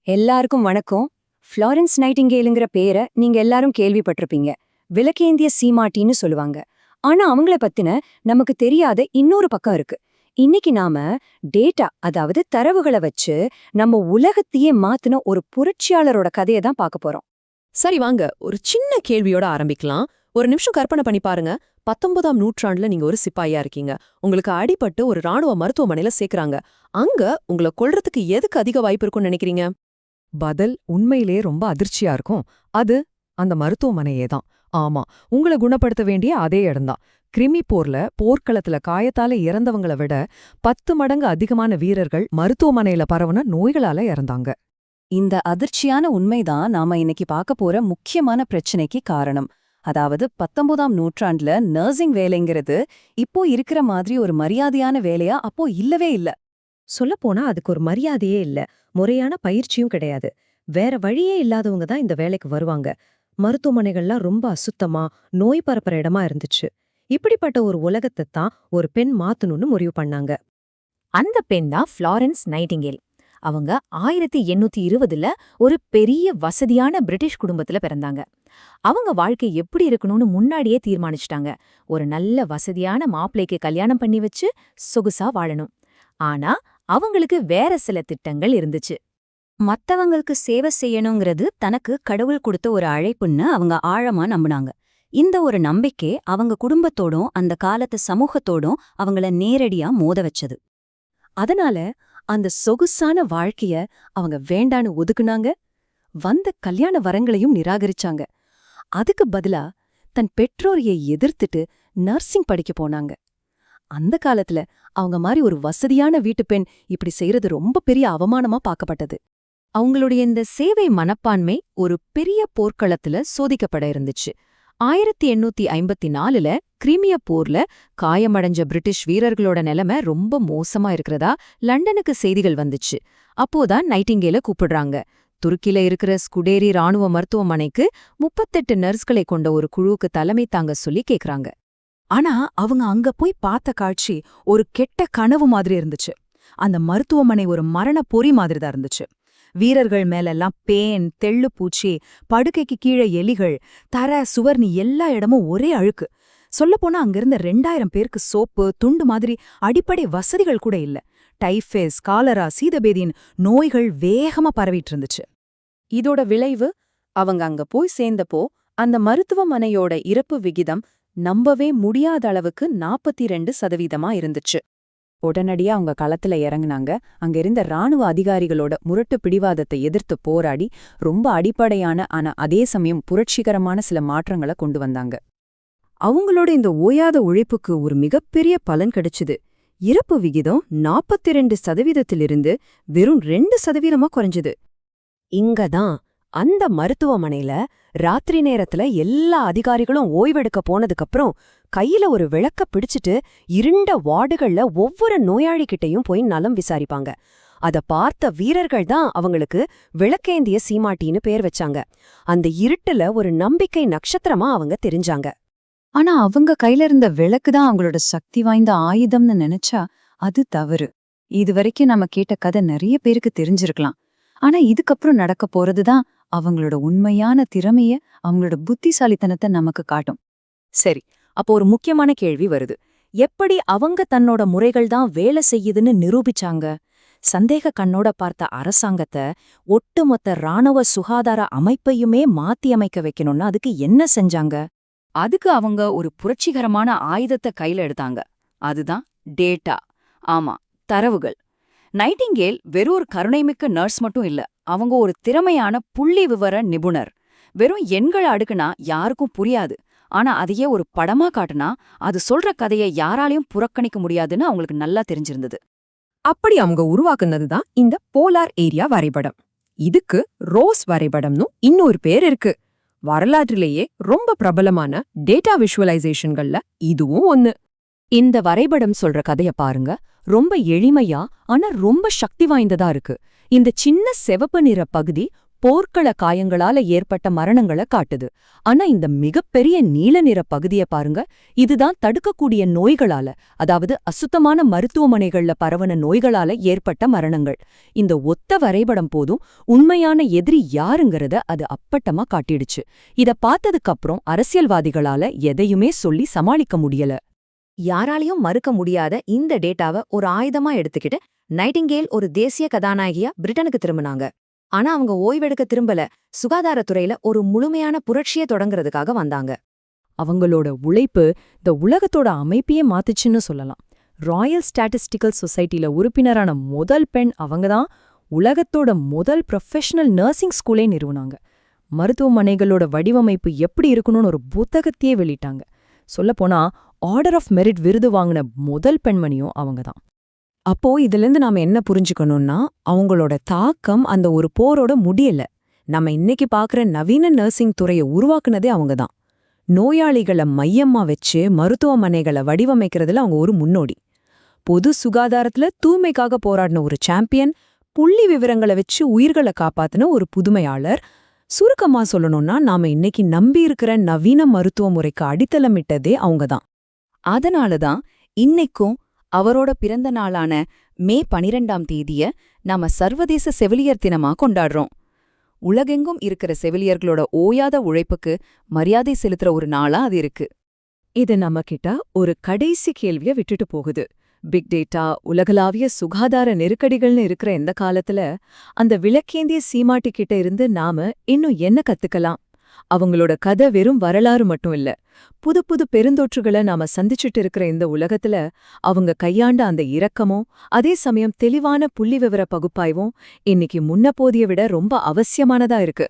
எல்லாருக்கும் வணக்கம். ஃப்ளாரன்ஸ் நைட்டிங்கேலுங்கிற பேரை நீங்க எல்லாரும் கேள்விப்பட்டிருப்பீங்க. விளக்கேந்திய சீமாட்டின்னு சொல்லுவாங்க. ஆனா அவங்கள பத்தின நமக்கு தெரியாத இன்னொரு பக்கம் இருக்கு. இன்னைக்கு நாம டேட்டா, அதாவது தரவுகளை வச்சு நம்ம உலகத்தையே மாத்தின ஒரு புரட்சியாளரோட கதையை தான் பார்க்க போறோம். சரி வாங்க, ஒரு சின்ன கேள்வியோட ஆரம்பிக்கலாம். ஒரு நிமிஷம் கற்பனை பண்ணி பாருங்க. 19ஆம் நூற்றாண்டுல நீங்க ஒரு சிப்பாயா இருக்கீங்க. உங்களுக்கு அடிபட்டு ஒரு ராணுவ மருத்துவமனையில சேர்க்கறாங்க. அங்க உங்களை கொல்றதுக்கு எதுக்கு அதிக வாய்ப்பு இருக்கும்னு நினைக்கிறீங்க? பதில் உண்மையிலே ரொம்ப அதிர்ச்சியா இருக்கும். அது அந்த மருத்துவமனையே தான். ஆமா, உங்களை குணப்படுத்த வேண்டிய அதே இடம்தான். கிருமி போர்ல போர்க்களத்துல காயத்தால இறந்தவங்கள விட 10 மடங்கு அதிகமான வீரர்கள் மருத்துவமனையில பரவுன நோய்களால இறந்தாங்க. இந்த அதிர்ச்சியான உண்மைதான் நாம இன்னைக்கு பார்க்க போற முக்கியமான பிரச்சனைக்கு காரணம். அதாவது 19ஆம் நூற்றாண்டுல நர்சிங் வேலைங்கிறது இப்போ இருக்கிற மாதிரி ஒரு மரியாதையான வேலையா அப்போ இல்லவே இல்ல. சொல்லப்போனா அதுக்கு ஒரு மரியாதையே இல்ல, முறையான பயிற்சியும் கிடையாது. வேற வழியே இல்லாதவங்க தான் இந்த வேலைக்கு வருவாங்க. மருத்துவமனைகள்லாம் ரொம்ப அசுத்தமா, நோய் பரப்புற இடமா இருந்துச்சு. இப்படிப்பட்ட ஒரு உலகத்தை தான் ஒரு பெண் மாத்தணும்னு முடிவு பண்ணாங்க. அந்த பெண் தான் ஃப்ளாரன்ஸ் நைட்டிங்கேல். அவங்க 1820ல ஒரு பெரிய வசதியான பிரிட்டிஷ் குடும்பத்துல பிறந்தாங்க. அவங்க வாழ்க்கை எப்படி இருக்கணும்னு முன்னாடியே தீர்மானிச்சிட்டாங்க. ஒரு நல்ல வசதியான மாப்பிள்ளைக்கு கல்யாணம் பண்ணி வச்சு சொகுசா வாழணும். ஆனா அவங்களுக்கு வேற சில திட்டங்கள் இருந்துச்சு. மத்தவங்களுக்கு சேவை செய்யணுங்கிறது தனக்கு கடவுள் கொடுத்த ஒரு அழைப்புன்னு அவங்க ஆழமா நம்பினாங்க. இந்த ஒரு நம்பிக்கை அவங்க குடும்பத்தோடும் அந்த காலத்து சமூகத்தோடும் அவங்கள நேரடியா மோத வச்சது. அதனால அந்த சொகுசான வாழ்க்கைய அவங்க வேண்டான்னு ஒதுக்குனாங்க. வந்த கல்யாண வரங்களையும் நிராகரிச்சாங்க. அதுக்கு பதிலா தன் பெற்றோரையை எதிர்த்துட்டு நர்சிங் படிக்க போனாங்க. அந்த காலத்துல அவங்க மாதிரி ஒரு வசதியான வீட்டுப் பெண் இப்படி செய்யறது ரொம்ப பெரிய அவமானமா பார்க்கப்பட்டது. அவங்களுடைய இந்த சேவை மனப்பான்மை ஒரு பெரிய போர்க்களத்துல சோதிக்கப்பட இருந்துச்சு. 1854ல கிரீமிய போர்ல காயமடைஞ்ச பிரிட்டிஷ் வீரர்களோட நிலைமை ரொம்ப மோசமா இருக்கிறதா லண்டனுக்கு செய்திகள் வந்துச்சு. அப்போதான் நைட்டிங்கேல கூப்பிடுறாங்க. துருக்கில இருக்கிற ஸ்குடேரி ராணுவ மருத்துவமனைக்கு 38 நர்ஸ்களை கொண்ட ஒரு குழுவுக்கு தலைமை தாங்க சொல்லி கேக்குறாங்க. ஆனா அவங்க அங்க போய் பார்த்த காட்சி ஒரு கெட்ட கனவு மாதிரி இருந்துச்சு. அந்த மருத்துவமனை ஒரு மரண பொறி மாதிரி தான் இருந்துச்சு. வீரர்கள் மேலெல்லாம் பேன், தெள்ளுப்பூச்சி, படுக்கைக்கு கீழே எலிகள், தர சுவர்னி எல்லா இடமும் ஒரே அழுக்கு. சொல்லப்போனா அங்கிருந்த 2000 பேருக்கு சோப்பு, துண்டு மாதிரி அடிப்படை வசதிகள் கூட இல்ல. டைஃபஸ், காலரா, சீதபேதியின் நோய்கள் வேகமா பரவிட்டு இருந்துச்சு. இதோட விளைவு, அவங்க அங்க போய் சேர்ந்தப்போ அந்த மருத்துவமனையோட இறப்பு விகிதம் நம்பவே முடியாத அளவுக்கு 42% இருந்துச்சு. உடனடியா அவங்க களத்துல இறங்குனாங்க. அங்க இருந்த ராணுவ அதிகாரிகளோட முரட்டு பிடிவாதத்தை எதிர்த்து போராடி ரொம்ப அடிப்படையான ஆனா அதே சமயம் புரட்சிகரமான சில மாற்றங்களை கொண்டு வந்தாங்க. அவங்களோட இந்த ஓயாத உழைப்புக்கு ஒரு மிகப்பெரிய பலன் கிடைச்சுது. இறப்பு விகிதம் 42%லிருந்து வெறும் 2% குறைஞ்சது. இங்கதான் அந்த மருத்துவமனையில ராத்திரி நேரத்துல எல்லா அதிகாரிகளும் ஓய்வெடுக்க போனதுக்கப்புறம் கையில ஒரு விளக்க பிடிச்சிட்டு இருண்ட வார்டுகள்ல ஒவ்வொரு நோயாளிகிட்டையும் போய் நலம் விசாரிப்பாங்க. அத பார்த்த வீரர்கள் தான் அவங்களுக்கு விளக்கேந்திய சீமாட்டின்னு பேர் வச்சாங்க. அந்த இருட்டுல ஒரு நம்பிக்கை நட்சத்திரமா அவங்க தெரிஞ்சாங்க. ஆனா அவங்க கையில இருந்த விளக்கு தான் அவங்களோட சக்தி வாய்ந்த ஆயுதம்னு நினைச்சா அது தவறு. இதுவரைக்கும் நம்ம கேட்ட கதை நிறைய பேருக்கு தெரிஞ்சிருக்கலாம். ஆனா இதுக்கப்புறம் நடக்க போறதுதான் அவங்களோட உண்மையான திறமைய, அவங்களோட புத்திசாலித்தனத்தை நமக்கு காட்டும். சரி, அப்போ ஒரு முக்கியமான கேள்வி வருது. எப்படி அவங்க தன்னோட முறைகள் தான் வேலை செய்யுதுன்னு நிரூபிச்சாங்க? சந்தேக கண்ணோட பார்த்த அரசாங்கத்தை, ஒட்டுமொத்த ராணுவ சுகாதார அமைப்பையுமே மாத்தியமைக்க வைக்கணும்னு அதுக்கு என்ன செஞ்சாங்க? அதுக்கு அவங்க ஒரு புரட்சிகரமான ஆயுதத்தை கையில எடுத்தாங்க. அதுதான் டேட்டா. ஆமா, தரவுகள். நைட்டிங்கேல் வெறும் ஒரு கருணைமிக்க நர்ஸ் மட்டும் இல்ல, அவங்க ஒரு திறமையான புள்ளி விவர நிபுணர். வெறும் எண்களை அடுக்குனா யாருக்கும் புரியாது. ஆனா அதையே ஒரு படமா காட்டுனா அது சொல்ற கதையை யாராலையும் புறக்கணிக்க முடியாதுன்னு அவங்களுக்கு நல்லா தெரிஞ்சிருந்தது. அப்படி அவங்க உருவாக்குனதுதான் இந்த போலார் ஏரியா வரைபடம். இதுக்கு ரோஸ் வரைபடம்னு இன்னொரு பேர் இருக்கு. வரலாற்றிலேயே ரொம்ப பிரபலமான டேட்டா விஷுவலைசேஷன்கள்ல இதுவும் ஒன்னு. இந்த வரைபடம் சொல்ற கதைய பாருங்க. ரொம்ப எளிமையா ஆனா ரொம்ப சக்தி வாய்ந்ததா இருக்கு. இந்த சின்ன சிவப்பு நிற பகுதி போர்க்கள காயங்களால ஏற்பட்ட மரணங்கள காட்டுது. ஆனா இந்த மிகப்பெரிய நீல நிற பகுதிய பாருங்க, இதுதான் தடுக்கக்கூடிய நோய்களால, அதாவது அசுத்தமான மருத்துவமனைகள்ல பரவன நோய்களால ஏற்பட்ட மரணங்கள். இந்த ஒத்த வரைபடம் போதும் உண்மையான எதிரி யாருங்கறத அது அப்பட்டமா காட்டிடுச்சு. இத பார்த்ததுக்கு அப்புறம் அரசியல்வாதிகளால எதையுமே சொல்லி சமாளிக்க முடியல. யாராலையும் மறுக்க முடியாத இந்த டேட்டாவை ஒரு ஆயுதமா எடுத்துக்கிட்டு நைட்டிங்கேல் ஒரு தேசிய கதாநாயகியா பிரிட்டனுக்கு திரும்பினாங்க. ஆனா அவங்க ஓய்வெடுக்க திரும்பல, சுகாதாரத்துறையில ஒரு முழுமையான புரட்சியை தொடங்குறதுக்காக வந்தாங்க. அவங்களோட உழைப்பு இந்த உலகத்தோட அமைப்பையே மாத்துச்சுன்னு சொல்லலாம். ராயல் ஸ்டாட்டிஸ்டிக்கல் சொசைட்டில உறுப்பினரான முதல் பெண் அவங்கதான். உலகத்தோட முதல் ப்ரொஃபஷனல் நர்சிங் ஸ்கூலே நிறுவனாங்க. மருத்துவமனைகளோட வடிவமைப்பு எப்படி இருக்கணும்னு ஒரு புத்தகத்தையே வெளியிட்டாங்க. சொல்லப்போனா ஆர்டர் ஆஃப் மெரிட் விருது வாங்கின முதல் பெண்மணியும் அவங்கதான். அப்போ இதிலிருந்து நாம என்ன புரிஞ்சுக்கணும்னா, அவங்களோட தாக்கம் அந்த ஒரு போரோட முடியல. நம்ம இன்னைக்கு பார்க்குற நவீன நர்சிங் துறையை உருவாக்குனதே அவங்கதான். நோயாளிகளை மையமா வச்சு மருத்துவமனைகளை வடிவமைக்கிறதுல அவங்க ஒரு முன்னோடி. பொது சுகாதாரத்துல தூய்மைக்காக போராடின ஒரு சாம்பியன், புள்ளி விவரங்களை வச்சு உயிர்களை காப்பாத்தின ஒரு புதுமையாளர். சுருக்கமா சொல்லணும்னா, நாம இன்னைக்கு நம்பி இருக்கிற நவீன மருத்துவ முறைக்கு அடித்தளமிட்டதே அவங்கதான். அதனாலதான் இன்னைக்கும் அவரோட பிறந்த நாளான மே 12ஆம் தேதிய நாம சர்வதேச செவிலியர் தினமா கொண்டாடுறோம். உலகெங்கும் இருக்கிற செவிலியர்களோட ஓயாத உழைப்புக்கு மரியாதை செலுத்துற ஒரு நாளா அது இருக்கு. இது நம்மகிட்ட ஒரு கடைசி கேள்விய விட்டுட்டு போகுது. பிக் டேட்டா, உலகளாவிய சுகாதார நெருக்கடிகள்னு இருக்கிற இந்த காலத்துல அந்த விளக்கேந்திய சீமாட்டி கிட்ட இருந்து நாம இன்னும் என்ன கத்துக்கலாம்? அவங்களோட கதை வெறும் வரலாறு மட்டும் இல்ல. புது புது பெருந்தொற்றுகளை நாம சந்திச்சுட்டு இருக்கிற இந்த உலகத்துல அவங்க கையாண்ட அந்த இரக்கமும் அதே சமயம் தெளிவான புள்ளிவிவர பகுப்பாய்வும் இன்னைக்கு முன்னப்போதிய விட ரொம்ப அவசியமானதா இருக்கு.